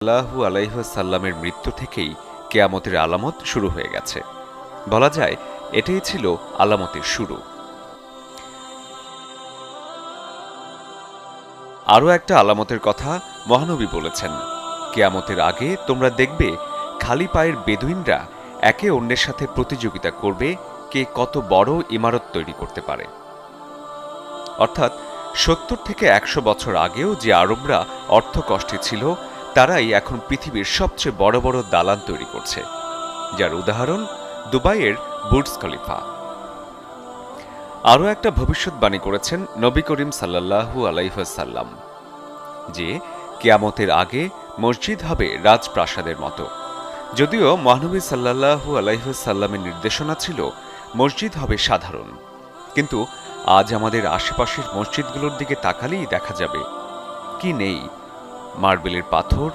সাল্লাল্লাহু আলাইহি ওয়াসাল্লামের মৃত্যু থেকেই কিয়ামতের আলামত শুরু হয়ে গেছে। বলা যায় এটাই ছিল আলামতের শুরু। আরও একটা আলামতের কথা মহানবী বলেছেন, কিয়ামতের আগে তোমরা দেখবে খালি পায়ের বেদুইনরা একে অন্যের সাথে প্রতিযোগিতা করবে কে কত বড় ইমারত তৈরি করতে পারে। অর্থাৎ ৭০ থেকে ১০০ বছর আগেও যে আরবরা অর্থকষ্টে ছিল, তারাই এখন পৃথিবীর সবচেয়ে বড় বড় দালান তৈরি করছে, যার উদাহরণ দুবাইয়ের বুর্জ খলিফা। আরও একটা ভবিষ্যৎবাণী করেছেন নবী করিম সাল্লাল্লাহু আলাইহি ওয়াসাল্লাম যে কিয়ামতের আগে মসজিদ হবে রাজপ্রাসাদের মতো। যদিও মহানবী সাল্লাল্লাহু আলাইহি ওয়াসাল্লামের নির্দেশনা ছিল মসজিদ হবে সাধারণ, কিন্তু আজ আমাদের আশেপাশের মসজিদগুলোর দিকে তাকালেই দেখা যাবে কি নেই, মার্বেলের পাথর,